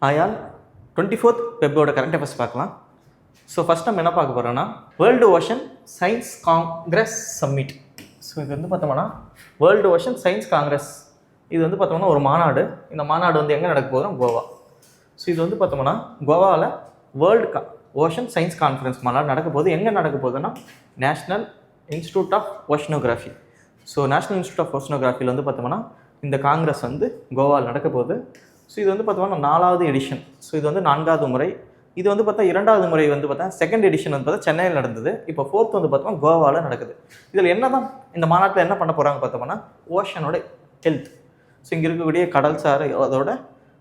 Hi all 24th ஃபெப்ரவரியோட current affairs பார்க்கலாம். So first நம்ம என்ன பார்க்க போகிறோம்னா world ocean science congress summit. ஸோ இது வந்து பார்த்தோம்னா வேர்ல்டு ஓஷன் சயின்ஸ் காங்கிரஸ் இது வந்து பார்த்தோம்னா ஒரு மாநாடு. இந்த மாநாடு வந்து எங்கே நடக்க போகுதுன்னா கோவா. ஸோ இது வந்து பார்த்தோம்னா கோவாவில் வேர்ல்டு ஓஷன் சயின்ஸ் கான்ஃபரன்ஸ் மாநாடு நடக்க போகுது. எங்கே நடக்க போகுதுன்னா national institute of oceanography. So national institute of ஓஷனோகிராஃபியில் வந்து பார்த்தோம்னா இந்த காங்கிரஸ் வந்து கோவாவில் நடக்க போகுது. ஸோ இது வந்து பார்த்தோம்னா 4வது எடிஷன். ஸோ இது வந்து 4வது முறை. இது வந்து பார்த்தா 2வது முறை வந்து பார்த்தா செகண்ட் எடிஷன் வந்து பார்த்தா சென்னையில் நடந்தது. இப்போ 4th வந்து பார்த்தோம்னா கோவாவில் நடக்குது. இதில் என்ன தான் இந்த மாநாட்டில் என்ன பண்ண போகிறாங்க பார்த்தோம்னா ஓஷனோட ஹெல்த். ஸோ இங்கே இருக்கக்கூடிய கடல் சார் அதோட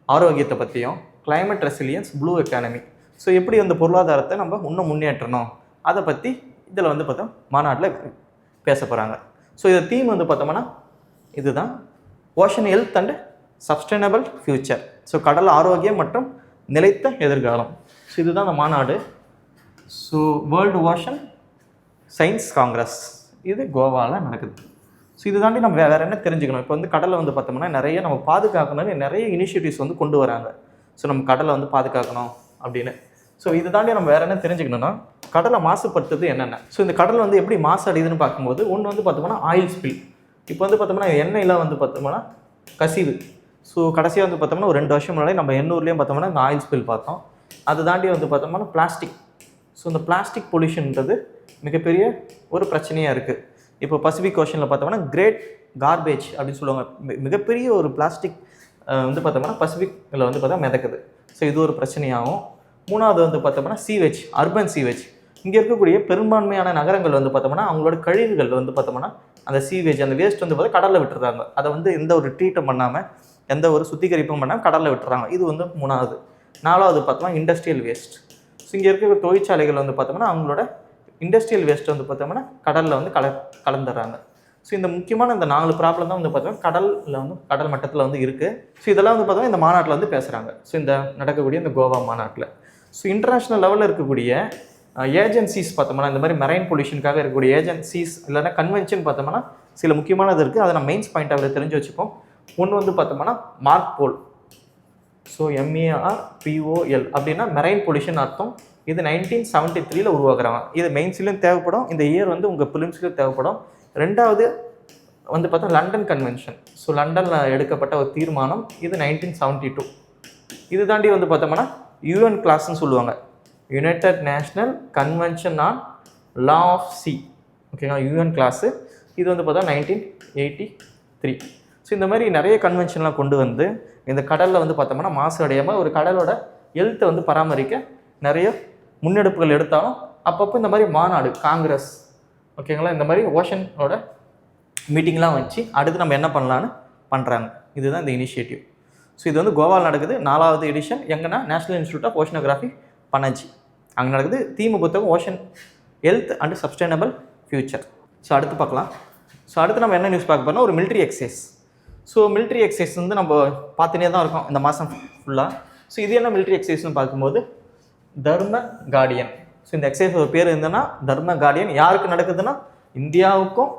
ஆரோக்கியத்தை பற்றியும் climate resilience blue economy. So எப்படி அந்த பொருளாதாரத்தை நம்ம இன்னும் முன்னேற்றணும் அதை பற்றி இதில் வந்து பார்த்தோம் மாநாட்டில் பேச போகிறாங்க. ஸோ இதை தீம் வந்து பார்த்தோம்னா இதுதான் ocean health and sustainable future. So கடல் ஆரோக்கியம் மற்றும் நிலைத்த எதிர்காலம். ஸோ இதுதான் அந்த மாநாடு. So world ocean science Congress இது கோவாவில் நடக்குது. ஸோ இது தாண்டி நம்ம வேறு என்ன தெரிஞ்சுக்கணும். இப்போ வந்து கடலை வந்து பார்த்தோம்னா நிறைய நம்ம பாதுகாக்கணும்னு நிறைய இனிஷியேட்டிவ்ஸ் வந்து கொண்டு வராங்க. ஸோ நம்ம கடலை வந்து பாதுகாக்கணும் அப்படின்னு. ஸோ இது தாண்டி நம்ம வேறு என்ன தெரிஞ்சுக்கணும்னா கடலை மாசுபடுத்துறது என்னென்ன. ஸோ இந்த கடல் வந்து எப்படி மாசு அடையுதுன்னு பார்க்கும்போது ஒன்று வந்து பார்த்தோம்னா ஆயில் ஸ்பில். இப்போ வந்து பார்த்தோம்னா எண்ணெயெலாம் வந்து பார்த்தோம்னா கசிவு. ஸோ கடைசியாக வந்து பார்த்தோம்னா ஒரு 2 வருஷம் முன்னாடி நம்ம எண்ணூர்லேயும் பார்த்தோம்னா இந்த ஆயில் ஸ்பில் பார்த்தோம். அது தாண்டி வந்து பார்த்தோம்னா பிளாஸ்டிக். ஸோ இந்த பிளாஸ்டிக் பொல்யூஷன்ன்றது மிகப்பெரிய ஒரு பிரச்சனையாக இருக்குது. இப்போ பசிபிக் ஓஷனில் பார்த்தோம்னா கிரேட் கார்பேஜ் அப்படின்னு சொல்லுவாங்க. மிகப்பெரிய ஒரு பிளாஸ்டிக் வந்து பார்த்தோம்னா பசிபிக்கில் வந்து பார்த்தா மிதக்குது. ஸோ இது ஒரு பிரச்சனையாகும். 3வது வந்து பார்த்தோம்னா சீவேஜ், அர்பன் சீவேஜ். இங்கே இருக்கக்கூடிய பெரும்பான்மையான நகரங்கள் வந்து பார்த்தோம்னா அவங்களோட கழிவுகள் வந்து பார்த்தோம்னா அந்த சீவேஜ் அந்த வேஸ்ட் வந்து பார்த்தா கடலில் விட்டுறாங்க. அதை வந்து எந்த ஒரு ட்ரீட்டும் பண்ணாமல் எந்த ஒரு சுத்திகரிப்பும் பண்ணாமல் கடலில் விட்டுறாங்க. இது வந்து 3வது. 4வது பார்த்தோம்னா இண்டஸ்ட்ரியல் வேஸ்ட். ஸோ இங்கே இருக்கிற தொழிற்சாலைகள் வந்து பார்த்தோம்னா அவங்களோட இண்டஸ்ட்ரியல் வேஸ்ட் வந்து பார்த்தோம்னா கடலில் வந்து கலந்துடுறாங்க. ஸோ இந்த முக்கியமான இந்த 4 ப்ராப்ளம் தான் வந்து பார்த்தோம்னா கடலில் வந்து கடல் மட்டத்தில் வந்து இருக்குது. ஸோ இதெல்லாம் வந்து பார்த்தோம்னா இந்த மாநாட்டில் வந்து பேசுகிறாங்க. ஸோ இந்த நடக்கக்கூடிய இந்த கோவா மாநாட்டில். ஸோ இன்டர்நேஷ்னல் லெவலில் இருக்கக்கூடிய ஏஜென்சிஸ் பார்த்தோம்னா இந்த மாதிரி மெரைன் பொல்யூஷனுக்காக இருக்கக்கூடிய ஏஜென்சிஸ் இல்லைன்னா கன்வென்ஷன் பார்த்தோம்னா சில முக்கியமானது இருக்குது. அதை நம்ம மெயின்ஸ் பாயிண்ட் தெரிஞ்சு வச்சுப்போம். ஒன்று வந்து பார்த்தோம்னா மார்க்போல். ஸோ MERPOL அப்படின்னா மெரைன் பொல்யூஷன் அர்த்தம். இது 1973 உருவாக்குறாங்க. இது மெயின்ஸ்லையும் தேவைப்படும். இந்த இயர் வந்து உங்கள் பிலிம்ஸ்லையும் தேவைப்படும். 2வது வந்து பார்த்தா லண்டன் கன்வென்ஷன். ஸோ லண்டனில் எடுக்கப்பட்ட ஒரு தீர்மானம். இது 1972. இது தாண்டி வந்து பார்த்தோம்னா UN கிளாஸ்ன்னு சொல்லுவாங்க. United national convention on law of sea. ஓகேங்களா, UN கிளாஸு. இது வந்து பார்த்தா 1983. ஸோ இந்த மாதிரி நிறைய கன்வென்ஷன்லாம் கொண்டு வந்து இந்த கடலில் வந்து பார்த்தோம்னா மாசு அடையாமல் ஒரு கடலோட ஹெல்த்தை வந்து பராமரிக்க நிறைய முன்னெடுப்புகள் எடுத்தாலும் அப்பப்போ இந்த மாதிரி மாநாடு காங்கிரஸ் ஓகேங்களா இந்த மாதிரி ஓஷனோட மீட்டிங்லாம் வச்சு அடுத்து நம்ம என்ன பண்ணலான்னு பண்ணுறாங்க. இதுதான் இந்த இனிஷியேட்டிவ். ஸோ இது வந்து கோவாவில் நடக்குது. 4வது எடிஷன். எங்கன்னா national institute of oceanography Panaji அங்கே நடக்குது. தீம் புத்தகம் ocean health and sustainable future. So அடுத்து பார்க்கலாம். ஸோ அடுத்து நம்ம என்ன நியூஸ் பார்க்க போகிறோம்னா ஒரு military exercise. So military exercise வந்து நம்ம பார்த்துனே தான் இருக்கோம் இந்த மாதம் ஃபுல்லாக. ஸோ இது என்ன மிலிட்ரி எக்ஸசைஸ்னு பார்க்கும்போது தர்ம கார்டியன். ஸோ இந்த எக்ஸசைஸ் ஒரு பேர் இருந்ததுன்னா தர்ம கார்டியன். யாருக்கு நடக்குதுன்னா இந்தியாவுக்கும்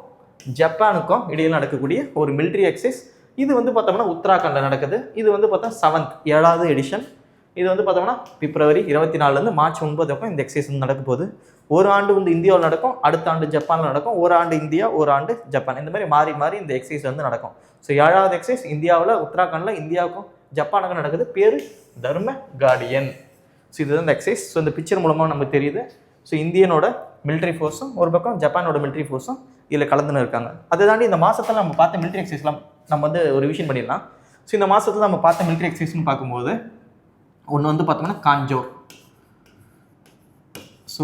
ஜப்பானுக்கும் இடையில் நடக்கக்கூடிய ஒரு மிலிட்ரி எக்ஸசைஸ். இது வந்து பார்த்தோம்னா உத்தராகண்டில் நடக்குது. இது வந்து பார்த்தா 7வது எடிஷன். இது வந்து பார்த்தோம்னா பிப்ரவரி 24 மார்ச் 9 இந்த எக்ஸசைஸ் வந்து நடக்க போகுது. ஒரு ஆண்டு வந்து இந்தியாவில் நடக்கும், அடுத்த ஆண்டு ஜப்பானில் நடக்கும். ஒரு ஆண்டு இந்தியா, ஒரு ஆண்டு ஜப்பான். இந்த மாதிரி மாறி மாறி இந்த எக்ஸசைஸ் வந்து நடக்கும். ஸோ 7வது எக்ஸசைஸ் இந்தியாவில் உத்தராகண்டில் இந்தியாவுக்கும் ஜப்பானுக்கும் நடக்குது. பேர் தர்ம கார்டியன். ஸோ இதுதான் இந்த எக்ஸசைஸ். ஸோ இந்த பிக்சர் மூலமாக நமக்கு தெரியுது. ஸோ இந்தியனோட மிலிட்ரி ஃபோர்ஸும் ஒரு பக்கம் ஜப்பானோட மிலிட்ரி ஃபோர்ஸும் இதில் கலந்துன்னு இருக்காங்க. அதை தாண்டி இந்த மாதத்தில் நம்ம பார்த்த மிலிட்ரி எக்ஸசைஸ்லாம் நம்ம வந்து ஒரு ரிவிஷன் பண்ணிடலாம். ஸோ இந்த மாதத்தில் நம்ம பார்த்த மிலிட்ரி எக்ஸசைஸ்னு பார்க்கும்போது ஒன்று வந்து பார்த்தோம்னா காஞ்சோர். ஸோ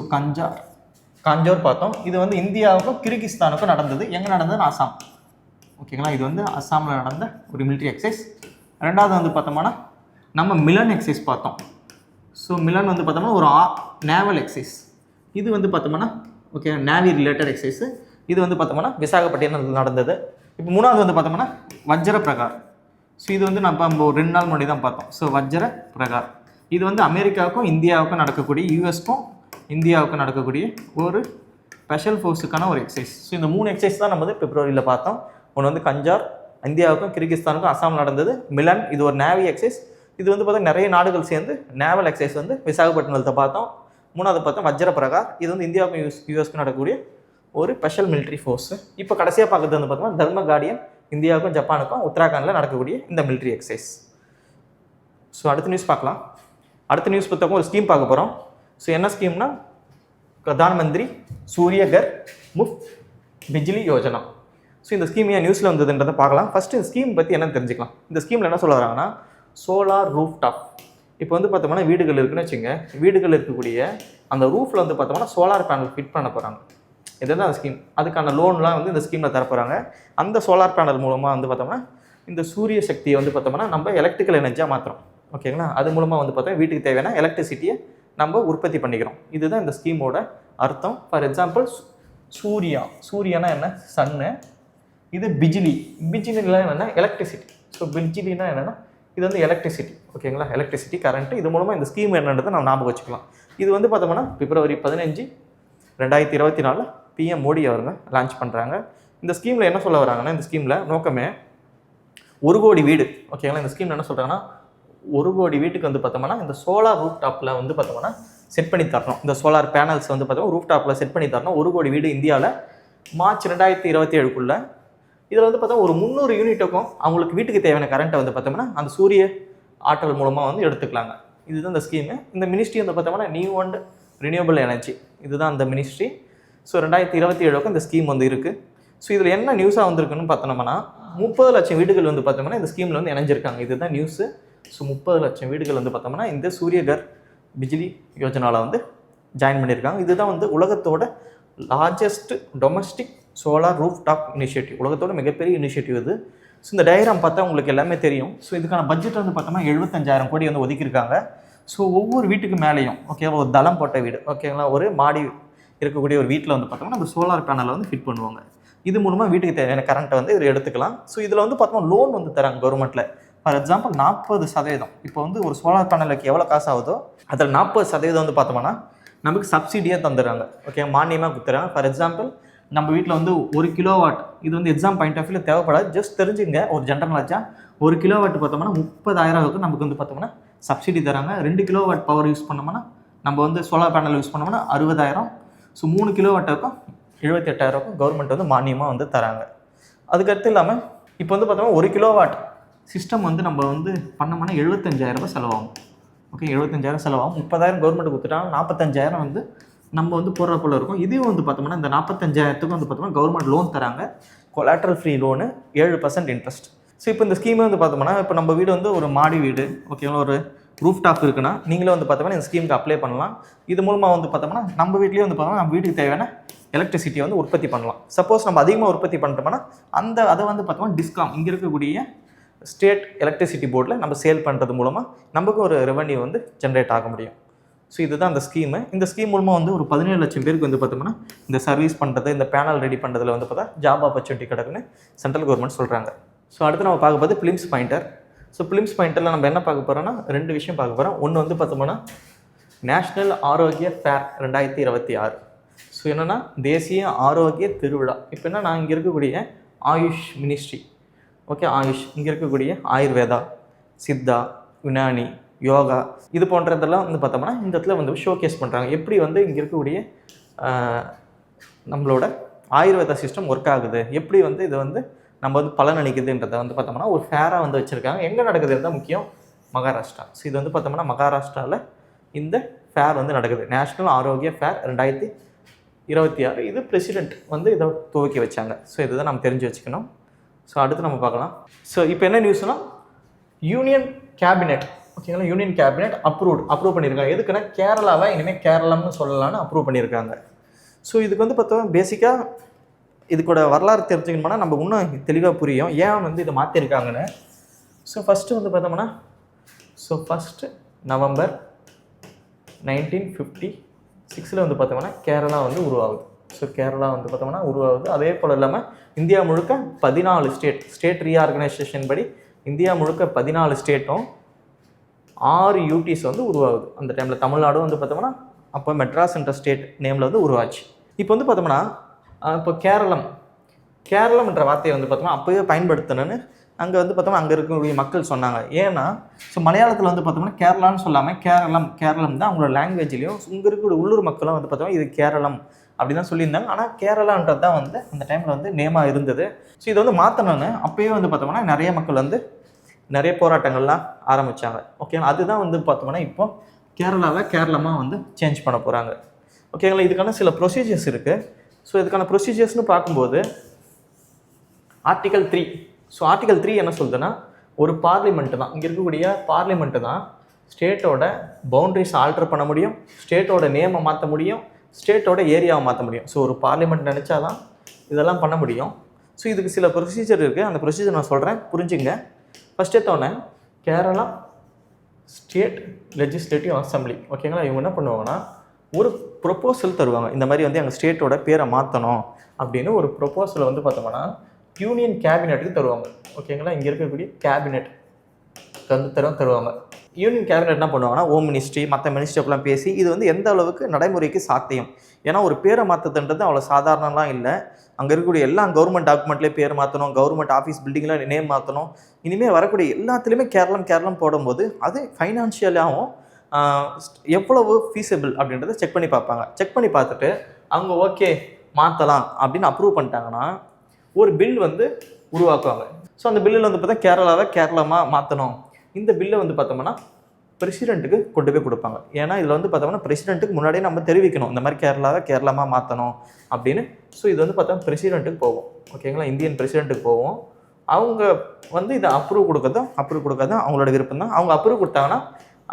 காஞ்சோர் பார்த்தோம். இது வந்து இந்தியாவுக்கும் கிர்கிஸ்தானுக்கும் நடந்தது. எங்கே நடந்ததுன்னு அசாம். ஓகேங்களா, இது வந்து அசாமில் நடந்த ஒரு மிலிட்ரி எக்ஸசைஸ். 2வது வந்து பார்த்தோம்னா நம்ம மிலன் எக்ஸசைஸ் பார்த்தோம். ஸோ மிலன் வந்து பார்த்தோம்னா ஒரு நேவல் எக்ஸசைஸ். இது வந்து பார்த்தோம்னா ஓகே நேவி ரிலேட்டட் எக்ஸசைஸ். இது வந்து பார்த்தோம்னா விசாகப்பட்டினம் நடந்தது. இப்போ 3வது வந்து பார்த்தோம்னா வஜ்ர பிரகார். ஸோ இது வந்து நம்ம ஒரு 2 நாள் முன்னாடி தான் பார்த்தோம். ஸோ வஜ்ர பிரகார் இது வந்து அமெரிக்காவுக்கும் இந்தியாவுக்கும் நடக்கக்கூடிய யூஎஸ்க்கும் இந்தியாவுக்கும் நடக்கக்கூடிய ஒரு ஸ்பெஷல் ஃபோர்ஸுக்கான ஒரு எக்ஸசைஸ். ஸோ இந்த 3 எக்ஸசைஸ் தான் நம்ம வந்து பிப்ரவரியில் பார்த்தோம். ஒன்று வந்து கஞ்சார் இந்தியாவுக்கும் கிர்கிஸ்தானுக்கும் அசாம் நடந்தது. மிலன் இது ஒரு நேவி எக்ஸசைஸ். இது வந்து பார்த்தா நிறைய நாடுகள் சேர்ந்து நேவல் எக்ஸசைஸ் வந்து விசாகப்பட்டினத்தை பார்த்தோம். மூணாவது பார்த்தோம் வஜ்ர பிரகார். இது வந்து இந்தியாவுக்கும் யூஎஸ்க்கு நடக்கக்கூடிய ஒரு ஸ்பெஷல் மிலிட்ரி ஃபோர்ஸு. இப்போ கடைசியாக பார்க்குறது வந்து பார்த்தோம்னா தர்ம கார்டியன், இந்தியாவுக்கும் ஜப்பானுக்கும் உத்தராகண்டில் நடக்கக்கூடிய இந்த மிலிட்ரி எக்ஸசைஸ். ஸோ அடுத்த நியூஸ் பார்க்கலாம். அடுத்த நியூஸ் புத்தகம் ஒரு ஸ்கீம் பார்க்க போகிறோம். ஸோ என்ன ஸ்கீம்னா பிரதான் மந்திரி சூரிய கர் முஃப்ட் பிஜ்லி யோஜனா. ஸோ இந்த ஸ்கீம் ஏன் நியூஸில் வந்ததுன்றதை பார்க்கலாம். ஃபஸ்ட்டு இந்த ஸ்கீம் பற்றி என்னன்னு தெரிஞ்சுக்கலாம். இந்த ஸ்கீமில் என்ன சொல்ல வராங்கன்னா சோலார் ரூஃப் டாப். இப்போ வந்து பார்த்தோம்னா வீடுகள் இருக்குன்னு வச்சுங்க, வீடுகள் இருக்கக்கூடிய அந்த ரூஃபில் வந்து பார்த்தோம்னா சோலார் பேனல் ஃபிட் பண்ண போகிறாங்க. இதுதான் அந்த ஸ்கீம். அதுக்கான லோன்லாம் வந்து இந்த ஸ்கீமில் தரப்போகிறாங்க. அந்த சோலார் பேனல் மூலமாக வந்து பார்த்தோம்னா இந்த சூரிய சக்தியை வந்து பார்த்தோம்னா நம்ம எலக்ட்ரிக்கல் எனர்ஜியாக மாற்றுறோம். ஓகேங்களா? அது மூலமாக வந்து பார்த்தோம் வீட்டுக்கு தேவையான எலக்ட்ரிசிட்டியை நம்ம உற்பத்தி பண்ணிக்கிறோம். இதுதான் இந்த ஸ்கீமோட அர்த்தம். ஃபார் எக்ஸாம்பிள் சூரியனா என்ன? சன்னு. இது பிஜிலினா என்னென்னா எலக்ட்ரிசிட்டி. ஸோ பிஜிலினா என்னென்னா இது வந்து எலக்ட்ரிசிட்டி. ஓகேங்களா? Electricity current. இது மூலமாக இந்த ஸ்கீம் என்னன்றதை நம்ம ஞாபகம் வச்சுக்கலாம். இது வந்து பார்த்தோம்னா February 15, 2024 PM மோடி அவருங்க லான்ச் பண்ணுறாங்க. இந்த ஸ்கீமில் என்ன சொல்ல வராங்கன்னா, இந்த ஸ்கீமில் நோக்கமே 1 கோடி வீடு. ஓகேங்களா? இந்த ஸ்கீமில் என்ன சொல்கிறாங்கன்னா 1 கோடி வீட்டுக்கு வந்து பார்த்தோம்னா இந்த சோலார் ரூஃப் டாப்பில் வந்து பார்த்தோம்னா செட் பண்ணி தரணும். இந்த சோலார் பேனல்ஸ் வந்து பார்த்தோம்னா ரூஃப் டாப்பில் செட் பண்ணி தரணும். 1 கோடி வீடு இந்தியாவில் மார்ச் 2027 இதில் வந்து பார்த்தா ஒரு 300 யூனிட்டுக்கும் அவங்களுக்கு வீட்டுக்கு தேவையான கரண்ட்டை வந்து பார்த்தோம்னா அந்த சூரிய ஆற்றல் மூலமாக வந்து எடுத்துக்கலாங்க. இதுதான் இந்த ஸ்கீமு. இந்த மினிஸ்ட்ரி வந்து பார்த்தோம்னா நியூ அண்ட் ரினியூவபிள் எனர்ஜி. இதுதான் அந்த மினிஸ்ட்ரி. ஸோ 2027 இந்த ஸ்கீம் வந்து இருக்குது. ஸோ இதில் என்ன நியூஸாக வந்திருக்குன்னு பார்த்தோம்னா 30 லட்சம் வீடுகள் வந்து பார்த்தோம்னா இந்த ஸ்கீமில் வந்து இணைஞ்சிருக்காங்க. இதுதான் நியூஸு. ஸோ 30 லட்சம் வீடுகள் வந்து பார்த்தோம்னா இந்த சூரிய கர் பிஜ்லி யோஜனாவில் வந்து ஜாயின் பண்ணியிருக்காங்க. இதுதான் வந்து உலகத்தோட largest domestic solar roof top initiative. உலகத்தோட மிகப்பெரிய இனிஷியேட்டிவ் இது. ஸோ இந்த டயக்ராம் பார்த்தா உங்களுக்கு எல்லாமே தெரியும். ஸோ இதுக்கான பட்ஜெட் வந்து பார்த்தோம்னா 75,000 கோடி வந்து ஒதுக்கியிருக்காங்க. ஸோ ஒவ்வொரு வீட்டுக்கு மேலேயும் ஓகேவா ஒரு தளம் போட்ட வீடு, ஓகேங்களா, ஒரு மாடி இருக்கக்கூடிய ஒரு வீட்டில் வந்து பார்த்தோம்னா நம்ம சோலார் பேனலை வந்து ஃபிட் பண்ணுவாங்க. இது மூலமாக வீட்டுக்கு தேவையான கரண்ட்டை வந்து இதில் எடுத்துக்கலாம். ஸோ இதில் வந்து பார்த்தோம்னா லோன் வந்து தராங்க கவர்மெண்ட்டில். For example 40%. இப்போ வந்து ஒரு சோலார் பேனலுக்கு எவ்வளோ காசு ஆகுதோ அதில் 40% வந்து பார்த்தோம்னா நமக்கு சப்சிடியாக தந்துடுறாங்க. ஓகே, மானியமாக கொடுத்துறாங்க. ஃபார் எக்ஸாம்பிள் நம்ம வீட்டில் வந்து 1 கிலோவாட், இது வந்து எக்ஸாம் பாயிண்ட் ஆஃப் வியூவில் தேவைப்படாது, ஜஸ்ட் தெரிஞ்சுங்க. ஒரு ஜென்ரல் ஆச்சா 1 கிலோவாட் பார்த்தோம்னா 30,000 நமக்கு வந்து பார்த்தோம்னா சப்சிடி தராங்க. 2 கிலோவாட் பவர் யூஸ் பண்ணோம்னா நம்ம வந்து சோலார் பேனல் யூஸ் பண்ணோம்னா 60,000. ஸோ 3 கிலோவாட்டுக்கும் 78,000 கவர்மெண்ட் வந்து மானியமாக வந்து தராங்க. அதுக்கடுத்து இல்லாமல் இப்போ வந்து பார்த்தோம்னா 1 கிலோவாட் சிஸ்டம் வந்து நம்ம வந்து பண்ணோம்னா 75,000 செலவாகும். ஓகே, 75,000 செலவாகும். 30,000 கவர்மெண்ட் கொடுத்துட்டாங்க. 45,000 வந்து நம்ம வந்து போடுற போல இருக்கும். இதையும் வந்து பார்த்தோம்னா இந்த 45,000 வந்து பார்த்தோம்னா கவர்மெண்ட் லோன் தராங்க. Collateral free loan, 7% interest. So இப்போ இந்த ஸ்கீமே வந்து பார்த்தோம்னா இப்போ நம்ம வீடு வந்து ஒரு மாடி வீடு, ஓகேங்களா, ஒரு ரூஃப் டாப் இருக்குன்னா நீங்களே வந்து பார்த்தோம்னா இந்த ஸ்கீமுக்கு அப்ளை பண்ணலாம். இது மூலமாக வந்து பார்த்தோம்னா நம்ம வீட்லேயே வந்து பார்த்தோம்னா நம்ம வீட்டுக்கு தேவையான எலக்ட்ரிசிட்டியை வந்து உற்பத்தி பண்ணலாம். சப்போஸ் நம்ம அதிகமாக உற்பத்தி பண்ணிட்டோம்னா அதை வந்து பார்த்தோம்னா டிஸ்காம் இங்கே இருக்கக்கூடிய ஸ்டேட் எலக்ட்ரிசிட்டி போர்டில் நம்ம சேல் பண்ணுறது மூலமாக நமக்கு ஒரு ரெவன்யூ வந்து ஜென்ரேட் ஆக முடியும். ஸோ இதுதான் அந்த ஸ்கீமு. இந்த ஸ்கீம் மூலமாக வந்து ஒரு 17 லட்சம் பேருக்கு வந்து பார்த்தோம்னா இந்த சர்வீஸ் பண்ணுறது, இந்த பேனல் ரெடி பண்ணுறதுல வந்து பார்த்தா ஜாப் ஆப்பர்ச்சுனிட்டி கிடக்குன்னு சென்ட்ரல் கவர்மெண்ட் சொல்கிறாங்க. ஸோ அடுத்து நம்ம பார்க்க போது பிலிம்ஸ் பாயிண்டர். ஸோ பிலிம்ஸ் பாயிண்டரில் நம்ம என்ன பார்க்க போகிறோம்னா 2 விஷயம் பார்க்க போகிறோம். ஒன்று வந்து பார்த்தோம்னா நேஷ்னல் ஆரோக்கிய ஃபேர் 2026. ஸோ என்னென்னா தேசிய ஆரோக்கிய திருவிழா. இப்போ என்னன்னா இங்கே இருக்கக்கூடிய ஆயுஷ் மினிஸ்ட்ரி, ஓகே, ஆயுஷ் இங்கே இருக்கக்கூடிய ஆயுர்வேதா, சித்தா, யுனானி, யோகா இது போன்றதெல்லாம் வந்து பார்த்தோம்னா இந்த இடத்துல வந்து ஷோகேஸ் பண்ணுறாங்க. எப்படி வந்து இங்கே இருக்கக்கூடிய நம்மளோட ஆயுர்வேதா சிஸ்டம் ஒர்க் ஆகுது, எப்படி வந்து இது வந்து நம்ம வந்து பலனளிக்குதுன்றதை வந்து பார்த்தோம்னா ஒரு ஃபேராக வந்து வச்சுருக்காங்க. எங்கே நடக்குது இருந்தால் முக்கியம் மகாராஷ்டிரா. ஸோ இது வந்து பார்த்தோம்னா மகாராஷ்டிராவில் இந்த ஃபேர் வந்து நடக்குது. நேஷ்னல் ஆரோக்கிய ஃபேர் 2026. இது பிரசிடெண்ட் வந்து இதை துவக்கி வச்சாங்க. ஸோ இதுதான் நம்ம தெரிஞ்சு வச்சுக்கணும். ஸோ அடுத்து நம்ம பார்க்கலாம். ஸோ இப்போ என்ன நியூஸ்னால் யூனியன் கேபினெட், ஓகேங்களா, யூனியன் கேபினெட் அப்ரூவ் பண்ணியிருக்காங்க. எதுக்குன்னா கேரளாவை இனிமேல் கேரளம்னு சொல்லலான்னு அப்ரூவ் பண்ணியிருக்காங்க. ஸோ இதுக்கு வந்து பார்த்தோம் பேசிக்காக இதுக்கூட வரலாறு தெரிஞ்சுக்கணும்னா நம்ம இன்னும் தெளிவாக புரியும் ஏன் வந்து இதை மாற்றிருக்காங்கன்னு. ஸோ ஃபஸ்ட்டு வந்து பார்த்தோம்னா நவம்பர் 1956 வந்து பார்த்தோம்னா கேரளா வந்து உருவாகுது. ஸோ கேரளா வந்து பார்த்தோம்னா உருவாகுது. அதே போல் இல்லாமல் இந்தியா முழுக்க 14 ஸ்டேட் ரீஆர்கனைசேஷன் படி இந்தியா முழுக்க 14 ஸ்டேட்டும் 6 யூடிஸ் வந்து உருவாகுது. அந்த டைமில் தமிழ்நாடும் வந்து பார்த்தோம்னா அப்போ மெட்ராஸ் என்ற ஸ்டேட் நேமில் வந்து உருவாச்சு. இப்போ வந்து பார்த்தோம்னா இப்போ கேரளம் என்ற வார்த்தையை வந்து பார்த்தோம்னா அப்போயே பயன்படுத்தணுன்னு அங்கே வந்து பார்த்தோம்னா அங்கே இருக்கக்கூடிய மக்கள் சொன்னாங்க. ஏன்னா ஸோ மலையாளத்தில் வந்து பார்த்தோம்னா கேரளான்னு சொல்லாமல் கேரளம் தான் அவங்களோட லாங்குவேஜ்லேயும் இங்கே இருக்கக்கூடிய உள்ளூர் மக்களும் வந்து பார்த்தோம்னா இது கேரளம் அப்படி தான் சொல்லியிருந்தாங்க. ஆனால் கேரளான்றது தான் வந்து அந்த டைமில் வந்து நேமாக இருந்தது. ஸோ இதை வந்து மாற்றணுன்னு அப்போயே வந்து பார்த்தோம்னா நிறைய மக்கள் வந்து நிறைய போராட்டங்கள்லாம் ஆரம்பித்தாங்க. ஓகேங்களா, அதுதான் வந்து பார்த்தோம்னா இப்போ கேரளாவை கேரளமாக வந்து சேஞ்ச் பண்ண போகிறாங்க. ஓகேங்களா, இதுக்கான சில ப்ரொசீஜர்ஸ் இருக்குது. ஸோ இதுக்கான ப்ரொசீஜர்ஸ்னு பார்க்கும்போது ஆர்டிகல் 3. ஸோ ஆர்டிகல் 3 என்ன சொல்லுதுன்னா, ஒரு பார்லிமெண்ட்டு தான், இங்கே இருக்கக்கூடிய பார்லிமெண்ட்டு தான் ஸ்டேட்டோட பவுண்ட்ரிஸ் ஆல்டர் பண்ண முடியும், ஸ்டேட்டோட நேமை மாற்ற முடியும், ஸ்டேட்டோட ஏரியாவை மாற்ற முடியும். ஸோ ஒரு பார்லிமெண்ட் நினச்சா தான் இதெல்லாம் பண்ண முடியும். ஸோ இதுக்கு சில ப்ரொசீஜர் இருக்குது. அந்த ப்ரொசீஜர் நான் சொல்கிறேன், புரிஞ்சுங்க. ஃபஸ்ட் எடுத்தோடனே கேரளா ஸ்டேட் லெஜிஸ்லேட்டிவ் அசம்பிளி. ஓகேங்களா, இவங்க என்ன பண்ணுவாங்கன்னா ஒரு ப்ரொப்போசல் தருவாங்க. இந்த மாதிரி வந்து எங்கள் ஸ்டேட்டோட பேரை மாற்றணும் அப்படின்னு ஒரு ப்ரொப்போசலை வந்து பார்த்தோம்னா யூனியன் கேபினெட்டுக்கு தருவாங்க. ஓகேங்களா, இங்கே இருக்கக்கூடிய கேபினெட் தருவாங்க. யூனியன் கேபினெட் என்ன பண்ணுவாங்கன்னா ஹோம் மினிஸ்ட்ரி மற்ற மினிஸ்டர்லாம் பேசி இது வந்து எந்த அளவுக்கு நடைமுறைக்கு சாத்தியம். ஏன்னா ஒரு பேரை மாற்றத்துன்றது அவ்வளோ சாதாரணலாம் இல்லை. அங்கே இருக்கக்கூடிய எல்லா கவர்மெண்ட் டாக்குமெண்ட்லேயே பேர் மாற்றணும், கவர்மெண்ட் ஆஃபீஸ் பில்டிங்கில் நேம் மாற்றணும். இனிமேல் வரக்கூடிய எல்லாத்துலேயுமே கேரளம் போடும்போது அது ஃபைனான்ஷியலாகவும் எவ்வளவு ஃபீஸபிள் அப்படின்றத செக் பண்ணி பார்ப்பாங்க. செக் பண்ணி பார்த்துட்டு அவங்க ஓகே மாற்றலாம் அப்படின்னு அப்ரூவ் பண்ணிட்டாங்கன்னா ஒரு பில் வந்து உருவாக்குவாங்க. ஸோ அந்த பில்லில் வந்து பார்த்தா கேரளாவை கேரளமாக மாற்றணும். இந்த பில்லை வந்து பார்த்தோம்னா பிரசிடெண்ட்டுக்கு கொண்டு போய் கொடுப்பாங்க. ஏன்னா இதில் வந்து பார்த்தோம்னா பிரசிடெண்ட்டுக்கு முன்னாடியே நம்ம தெரிவிக்கணும் இந்த மாதிரி கேரளாவை கேரளமாக மாற்றணும் அப்படின்னு. ஸோ இது வந்து பார்த்தா பிரசிடெண்ட்டுக்கு போவோம். ஓகேங்களா, இந்தியன் பிரசிடெண்ட்டுக்கு போவோம். அவங்க வந்து இதை அப்ரூவ் கொடுக்காதான் அவங்களோட விருப்பம் தான். அவங்க அப்ரூவ் கொடுத்தாங்கன்னா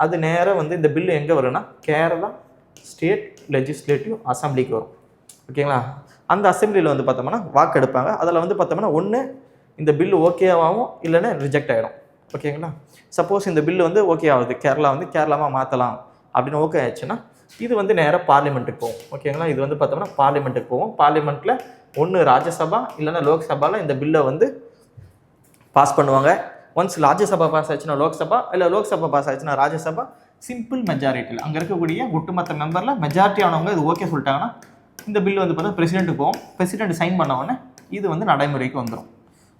அது நேராக வந்து இந்த பில்லு எங்கே வரும்னா கேரளா ஸ்டேட் லெஜிஸ்லேட்டிவ் அசம்பிளிக்கு வரும். ஓகேங்களா, அந்த அசம்பிளியில் வந்து பார்த்தோம்னா வாக்கு எடுப்பாங்க. அதில் வந்து பார்த்தோம்னா ஒன்று இந்த பில்லு ஓகேவாகும், இல்லைன்னா ரிஜெக்ட் ஆகிடும். ஓகேங்களா, சப்போஸ் இந்த பில்லு வந்து ஓகே ஆகுது, கேரளா வந்து கேரளாவாக மாற்றலாம் அப்படின்னு ஓகே ஆயிடுச்சுன்னா இது வந்து நேராக பார்லிமெண்ட்டுக்கு போகும். ஓகேங்களா, இது வந்து பார்த்தோம்னா பார்லிமெண்ட்டுக்கு போகும். பார்லிமெண்ட்டில் ஒன்று ராஜ்யசபா இல்லைன்னா லோக்சபாவில் இந்த பில்லை வந்து பாஸ் பண்ணுவாங்க. ஒன்ஸ் ராஜ்யசபா பாஸ் ஆச்சுன்னா லோக்சபா, இல்லை லோக்சபா பாஸ் ஆச்சுன்னா ராஜ்யசபா. சிம்பிள் மெஜாரிட்டியில் அங்கே இருக்கக்கூடிய ஒட்டுமொத்த மெம்பரில் மெஜாரிட்டி ஆனவங்க இது ஓகே சொல்லிட்டாங்கன்னா இந்த பில்லு வந்து பார்த்தா பிரசிடெண்ட்டுக்கு போகும். பிரசிடெண்ட் சைன் பண்ண இது வந்து நடைமுறைக்கு வந்துடும்.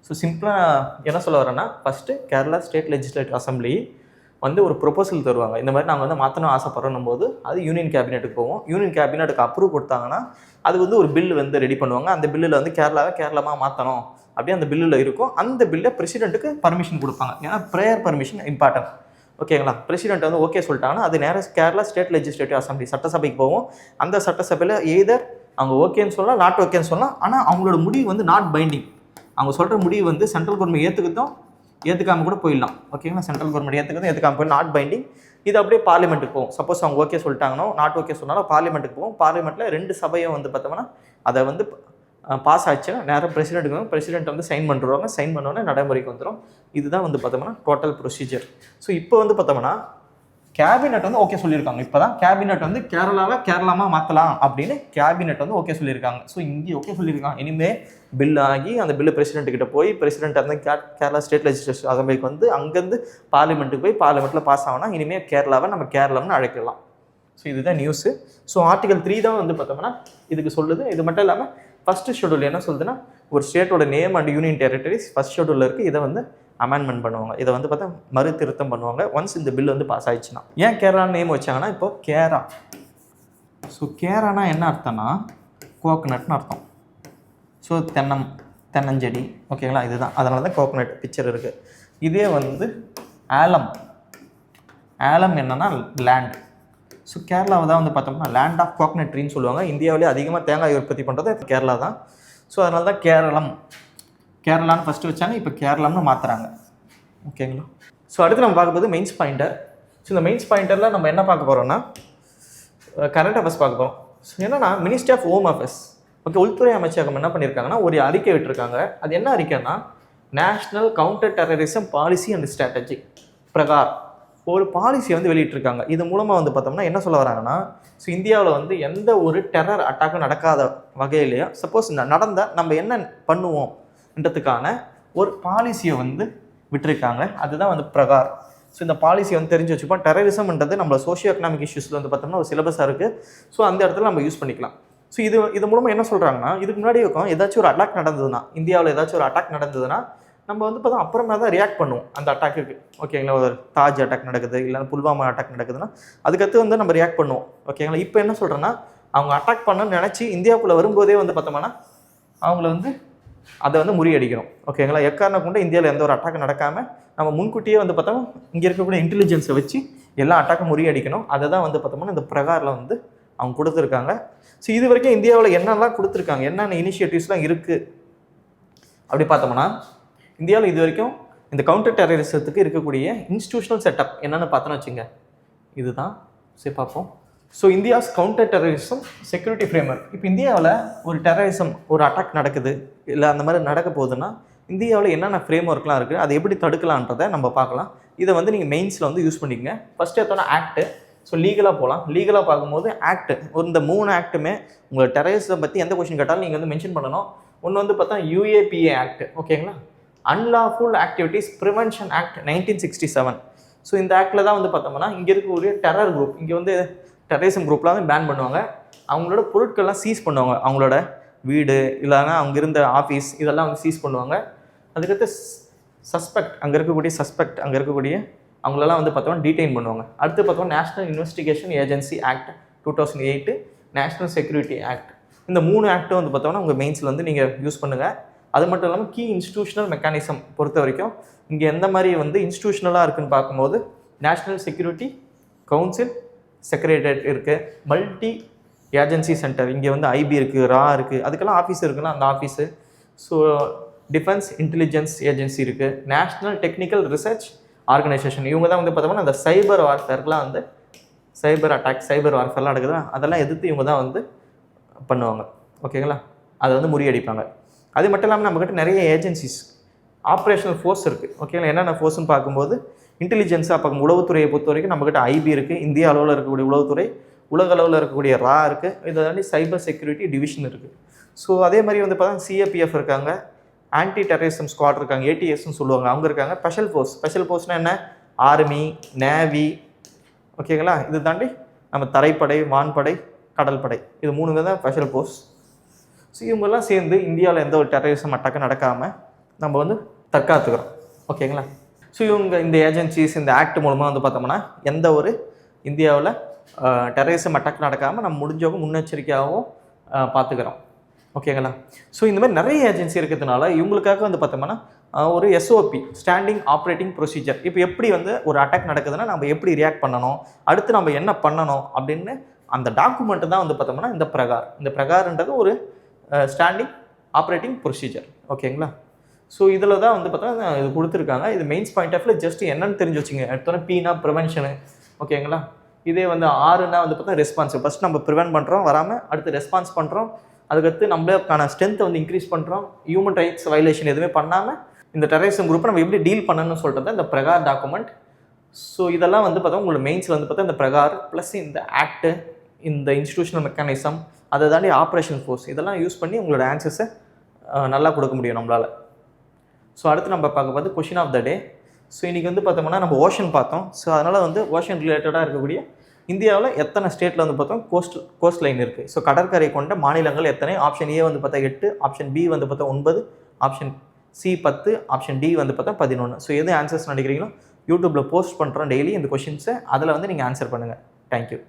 ஸோ சிம்பிளாக என்ன சொல்ல வரேன்னா, first Kerala state legislative assembly வந்து ஒரு ப்ரொபோசல் தருவாங்க. இந்த மாதிரி நாங்கள் வந்து மாற்றணும் ஆசைப்படுறோம் போது அது யூனியன் கேபினெட்டுக்கு போவோம். யூனியன் கேபினெட்டுக்கு அப்ரூவ் கொடுத்தாங்கன்னா அது வந்து ஒரு பில் வந்து ரெடி பண்ணுவாங்க. அந்த பில்லில் வந்து கேரளாவை கேரளமாக மாற்றணும் அப்படியே அந்த பில்லில் இருக்கும். அந்த பில்லை பிரசிடெண்ட்டுக்கு பர்மிஷன் கொடுப்பாங்க. ஏன்னா ப்ரேயர் பர்மிஷன் இம்பார்ட்டன்ட். ஓகேங்களா, பிரசிடெண்ட் வந்து ஓகே சொல்லிட்டாங்கன்னா அது நேராக கேரளா ஸ்டேட் லெஜிஸ்லேட்டிவ் அசம்பிளி சட்டசபைக்கு போவோம். அந்த சட்டசபையில் எய்தர் அவங்க ஓகேன்னு சொல்லலாம், நாட் ஓகேன்னு சொல்லலாம். ஆனால் அவங்களோட முடிவு வந்து நாட் பைண்டிங். அவங்க சொல்கிற முடிவு வந்து சென்ட்ரல் கவர்மெண்ட் ஏற்றுக்காமல் கூட போயிடலாம். ஓகேங்களா, சென்ட்ரல் கவர்மெண்ட் ஏற்றுக்காமல் போய் நாட் பைண்டிங். இது அப்படியே பார்லிமெண்ட்டுக்கு போகும். சப்போஸ் அவங்க ஓகே சொல்லிட்டாங்கன்னா நாட் ஓகே சொன்னாலும் பார்லிமெண்ட்டுக்கு போகும். பார்லிமெண்ட்டில் 2 சபையும் வந்து பார்த்தோம்னா அதை வந்து பாஸ் ஆச்சுன்னா நேராக பிரசிடெண்ட் வந்து சைன் பண்ணுறாங்க. சைன் பண்ணோன்னே நடைமுறைக்கு வந்துடும். இதுதான் வந்து பார்த்தோம்னா டோட்டல் ப்ரொசீஜர். ஸோ இப்போ வந்து பார்த்தோம்னா கேபினெட் வந்து ஓகே சொல்லியிருக்காங்க. இப்போ தான் கேபினெட் வந்து கேரளாவை கேரளமாக மாற்றலாம் அப்படின்னு கேபினெட் வந்து ஓகே சொல்லியிருக்காங்க. ஸோ இங்கே ஓகே சொல்லியிருக்காங்க. இனிமேல் பில் ஆகி அந்த பில்லு பிரசிடெண்ட்டுக்கிட்ட போய் பிரசிடெண்ட் வந்து கேரளா ஸ்டேட் லெஜிஸ்லேட்டிவ் அசம்பிளிக்கு வந்து அங்கேருந்து பார்லிமெண்ட்டுக்கு போய் பார்லிமெண்ட்டில் பாஸ் ஆகணும். இனிமேல் கேரளாவை நம்ம கேரளம்னு அழைக்கலாம். ஸோ இதுதான் நியூஸு. ஸோ ஆர்டிகல் 3 தான் வந்து பார்த்தோம்னா இதுக்கு சொல்லுது. இது மட்டும் இல்லாமல் ஃபஸ்ட்டு ஷெடியூல் என்ன சொல்லுதுன்னா ஒரு ஸ்டேட்டோட name and union territories first ஷெடியூலில் இருக்குது. இதை வந்து அமெண்ட்மெண்ட் பண்ணுவாங்க. இதை வந்து பார்த்தா மறு திருத்தம் பண்ணுவாங்க ஒன்ஸ் இந்த பில் வந்து பாஸ் ஆயிடுச்சுன்னா. ஏன் கேரளான்னு நேம் வச்சாங்கன்னா இப்போ கேரா. ஸோ கேரானா என்ன அர்த்தம்னா கோகனட்னு அர்த்தம். ஸோ தென்னஞ்செடி. ஓகேங்களா, இதுதான். அதனால தான் கோகனட் பிக்சர் இருக்குது. இதே வந்து ஆலம் என்னன்னா லேண்ட். ஸோ கேரளாவை தான் வந்து பார்த்தோம்னா லேண்ட் ஆஃப் கோகனட் ட்ரீன்னு சொல்லுவாங்க. இந்தியாவிலே அதிகமாக தேங்காய் உற்பத்தி பண்ணுறது கேரளா தான். ஸோ அதனால தான் கேரளான்னு ஃபஸ்ட்டு வச்சாங்க. இப்போ கேரளம்னு மாற்றுறாங்க. ஓகேங்களா, ஸோ அடுத்து நம்ம பார்க்கும்போது மெயின்ஸ் பாயிண்டர். ஸோ இந்த மெயின்ஸ் பாயிண்டரில் நம்ம என்ன பார்க்க போகிறோம்னா கரண்ட் அஃபேர்ஸ் பார்க்க போகிறோம். ஸோ என்னன்னா ministry of home affairs. Okay, உள்துறை அமைச்சகம் என்ன பண்ணியிருக்காங்கன்னா ஒரு அறிக்கை விட்டுருக்காங்க. அது என்ன அறிக்கைன்னா national counter terrorism policy and strategy Prahar ஒரு பாலிசியை வந்து வெளியிட்டிருக்காங்க. இது மூலமாக வந்து பார்த்தோம்னா என்ன சொல்ல வராங்கன்னா, ஸோ இந்தியாவில் வந்து எந்த ஒரு டெரர் அட்டாக்கும் நடக்காத வகையிலையோ சப்போஸ் நடந்தால் நம்ம என்ன பண்ணுவோம்ன்றதுக்கான ஒரு பாலிசியை வந்து விட்டுருக்காங்க. அதுதான் வந்து பிரகார். ஸோ இந்த பாலிசியை வந்து தெரிஞ்சு வச்சுப்போம். டெரரிசம்ன்றது நம்ம சோஷியோ எக்கனாமிக் இஷ்யூஸில் வந்து பார்த்தோம்னா ஒரு சிலபஸாக இருக்குது. ஸோ அந்த இடத்துல நம்ம யூஸ் பண்ணிக்கலாம். ஸோ இது மூலமாக என்ன சொல்கிறாங்கன்னா இதுக்கு முன்னாடி இருக்கும் ஏதாச்சும் ஒரு அட்டாக் நடந்ததுன்னா இந்தியாவில் ஏதாச்சும் ஒரு அட்டாக் நடந்ததுன்னா நம்ம வந்து பார்த்தா அப்புறமா தான் ரியாக்ட் பண்ணுவோம் அந்த அட்டாக்குக்கு. ஓகேங்களா, ஒரு தாஜ் அட்டாக் நடக்குது, இல்லைன்னா புல்வாமா அட்டாக் நடக்குதுன்னா அதுக்கடுத்து வந்து நம்ம ரியாக்ட் பண்ணுவோம். ஓகேங்களா, இப்போ என்ன சொல்கிறேன்னா, அவங்க அட்டாக் பண்ணணும்னு நினச்சி இந்தியாவுக்குள்ளே வரும்போதே வந்து பார்த்தோம்னா அவங்கள வந்து அதை வந்து முறியடிக்கணும். ஓகேங்களா, எக்காரணம் கொண்டு இந்தியாவில் எந்த ஒரு அட்டாக் நடக்காமல் நம்ம முன்கூட்டியே வந்து பார்த்தோம் இங்கே இருக்கக்கூடிய இன்டெலிஜென்ஸை வச்சு எல்லா அட்டாக்கும் முறியடிக்கணும். அதை தான் வந்து பார்த்தோம்னா இந்த பிரகாரில் வந்து அவங்க கொடுத்துருக்காங்க. ஸோ இது வரைக்கும் இந்தியாவில் என்னெல்லாம் கொடுத்துருக்காங்க, என்னென்ன இனிஷியேட்டிவ்ஸ்லாம் இருக்குது அப்படி பார்த்தோம்னா, இந்தியாவில் இது வரைக்கும் இந்த கவுண்டர் டெரரிசத்துக்கு இருக்கக்கூடிய இன்ஸ்டிடியூஷனல் செட்டப் என்னென்னு பார்த்தோன்னு வச்சுங்க. இதுதான் சரி பார்ப்போம். So India's counter terrorism security framework. இப்போ இந்தியாவில் ஒரு டெரரிசம் ஒரு அட்டாக் நடக்குது இல்லை அந்த மாதிரி நடக்க போகுதுன்னா இந்தியாவில் என்னென்ன ஃப்ரேம் ஒர்க்லாம் இருக்குது, அதை எப்படி தடுக்கலான்றதை நம்ம பார்க்கலாம். இதை வந்து நீங்கள் மெயின்ஸில் வந்து யூஸ் பண்ணிக்கங்க. ஃபஸ்ட்டு எடுத்தோன்னா ஆக்ட்டு. ஸோ லீகலாக போகலாம். லீகலாக பார்க்கும்போது ஆக்ட் இந்த 3 ஆக்ட்டுமே உங்கள் டெரரிசம் பற்றி எந்த கொஸ்டின் கேட்டாலும் நீங்கள் வந்து மென்ஷன் பண்ணணும். ஒன்று வந்து பார்த்தா UAPA ஆக்ட். ஓகேங்களா, unlawful activities prevention act 1967. So இந்த ஆக்டில் தான் வந்து பார்த்தோம்னா இங்கே இருக்கக்கூடிய டெரர் குரூப், இங்கே வந்து டெரரிசம் குரூப்லாம் வந்து பேன் பண்ணுவாங்க. அவங்களோட பொருட்கள்லாம் சீஸ் பண்ணுவாங்க. அவங்களோட வீடு இல்லைன்னா அவங்க இருந்த ஆஃபீஸ் இதெல்லாம் அவங்க சீஸ் பண்ணுவாங்க. அதுக்கடுத்து சஸ்பெக்ட், அங்கே இருக்கக்கூடிய அவங்களெல்லாம் வந்து பார்த்தோம்னா டீடைன் பண்ணுவாங்க. அடுத்து பார்த்தோம்னா national investigation agency act 2008, national security act. இந்த 3 ஆக்ட்டும் வந்து பார்த்தோம்னா உங்கள் மெயின்ஸில் வந்து நீங்கள் யூஸ் பண்ணுங்கள். அது மட்டும் இல்லாமல் கீ இன்ஸ்டிடியூஷனல் மெக்கானிசம் பொறுத்த வரைக்கும் இங்கே எந்த மாதிரி வந்து இன்ஸ்டிடியூஷனலாக இருக்குதுன்னு பார்க்கும்போது நேஷனல் செக்யூரிட்டி கவுன்சில் செக்ரட்டரியேட் இருக்குது, மல்டி ஏஜென்சி சென்டர், இங்கே வந்து IB இருக்குது, RA இருக்குது, அதுக்கெல்லாம் ஆஃபீஸ் இருக்குன்னா அந்த office. So defence intelligence agency இருக்குது, நேஷ்னல் டெக்னிக்கல் ரிசர்ச் ஆர்கனைசேஷன். இவங்க தான் வந்து பார்த்தோம்னா அந்த சைபர் வார்ஃபேர்லாம் வந்து சைபர் அட்டாக், சைபர் வார்ஃபேர்லாம் நடக்குதா அதெல்லாம் எதிர்த்து இவங்க தான் வந்து பண்ணுவாங்க. ஓகேங்களா, அதை வந்து முறியடிப்பாங்க. அது மட்டும் இல்லாமல் நம்மக்கிட்ட நிறைய ஏஜென்சிஸ் ஆப்ரேஷனல் ஃபோர்ஸ் இருக்குது. ஓகேங்களா, என்னென்ன ஃபோர்ஸ்னு பார்க்கும்போது இன்டெலிஜென்ஸாக பார்க்கும் உளவுத்துறையை பொறுத்த வரைக்கும் நம்மக்கிட்ட IB இருக்குது, இந்திய அளவில் இருக்கக்கூடிய உளவுத்துறை, உலக அளவில் இருக்கக்கூடிய RA இருக்குது, இதை தாண்டி சைபர் செக்யூரிட்டி டிவிஷன் இருக்குது. ஸோ அதே மாதிரி வந்து பார்த்தா CAPF இருக்காங்க, ஆன்டி டெரரிசம் ஸ்குவாட் இருக்காங்க, ATSன்னு சொல்லுவாங்க, அவங்க இருக்காங்க. ஸ்பெஷல் ஃபோர்ஸ்னால் என்ன, ஆர்மி, நேவி. ஓகேங்களா, இது தாண்டி நம்ம தரைப்படை, வான்படை, கடல் படை, இது 3 தான் ஸ்பெஷல் ஃபோர்ஸ். ஸோ இவங்கெல்லாம் சேர்ந்து இந்தியாவில் எந்த ஒரு டெரரிசம் அட்டாக்கும் நடக்காமல் நம்ம வந்து தற்காத்துக்கிறோம். ஓகேங்களா, ஸோ இவங்க இந்த ஏஜென்சிஸ் இந்த ஆக்ட் மூலமாக வந்து பார்த்தோம்னா எந்த ஒரு இந்தியாவில் டெரரிசம் அட்டாக் நடக்காமல் நம்ம முடிஞ்சவங்க முன்னெச்சரிக்கையாகவும் பார்த்துக்கிறோம். ஓகேங்களா, ஸோ இந்த மாதிரி நிறைய ஏஜென்சி இருக்கிறதுனால இவங்களுக்காக வந்து பார்த்தோம்னா ஒரு SOP ஸ்டாண்டிங் ஆப்ரேட்டிங் ப்ரொசீஜர். இப்போ எப்படி வந்து ஒரு அட்டாக் நடக்குதுன்னா நம்ம எப்படி ரியாக்ட் பண்ணணும், அடுத்து நம்ம என்ன பண்ணணும் அப்படின்னு அந்த டாக்குமெண்ட்டு தான் வந்து பார்த்தோம்னா இந்த பிரகார்ன்றது ஒரு ஸ்டாண்டிங் ஆப்ரேட்டிங் ப்ரொசீஜர். ஓகேங்களா, ஸோ இதில் தான் வந்து பார்த்தோன்னா இது கொடுத்துருக்காங்க. இது mains point of view just என்னன்னு தெரிஞ்சு வச்சுங்க. எடுத்தோன்னா Pனா ப்ரிவென்ஷனு. ஓகேங்களா, இதே வந்து Rனா வந்து பார்த்தா ரெஸ்பான்ஸ். ஃபஸ்ட் நம்ம ப்ரிவென்ட் பண்ணுறோம் வராமல், அடுத்து ரெஸ்பான்ஸ் பண்ணுறோம், அதுக்கடுத்து நம்மளுக்கான ஸ்ட்ரென்த்தை வந்து இன்க்ரீஸ் பண்ணுறோம், ஹியூமன் ரைட்ஸ் வயலேஷன் எதுவுமே பண்ணாமல் இந்த டெரரிசம் குரூப்பை நம்ம எப்படி டீல் பண்ணணும்னு சொல்கிறது இந்த பிரகார் டாக்குமெண்ட். ஸோ இதெல்லாம் வந்து பார்த்தா உங்களோட மெயின்ஸில் வந்து பார்த்தா இந்த பிரகார் ப்ளஸ் இந்த ஆக்ட்டு, இந்த இன்ஸ்டிடியூஷனல் மெக்கானிசம், அதை தாண்டி ஆப்ரேஷன் ஃபோர்ஸ், இதெல்லாம் யூஸ் பண்ணி உங்களோட ஆன்சர்ஸை நல்லா கொடுக்க முடியும் நம்மளால். ஸோ அடுத்து நம்ம பார்க்க question of the day. So இன்றைக்கி வந்து பார்த்தோம்னா நம்ம ஓஷன் பார்த்தோம். ஸோ அதனால் வந்து ஓஷன் ரிலேட்டடாக இருக்கக்கூடிய இந்தியாவில் எத்தனை ஸ்டேட்டில் வந்து பார்த்தோம் கோஸ்ட் லைன் இருக்குது. ஸோ கடற்கரை கொண்ட மாநிலங்கள் எத்தனை? ஆப்ஷன் A வந்து பார்த்தா 8, ஆப்ஷன் B வந்து பார்த்தா 9, ஆப்ஷன் C 10, ஆப்ஷன் D வந்து பார்த்தா 11. ஸோ எது ஆன்சர்ஸ் நினைக்கிறீங்களோ யூடியூப்பில் போஸ்ட் பண்ணுறோம் டெய்லி இந்த கொஷின்ஸை, அதில் வந்து நீங்கள் ஆன்சர் பண்ணுங்கள். தேங்க்யூ.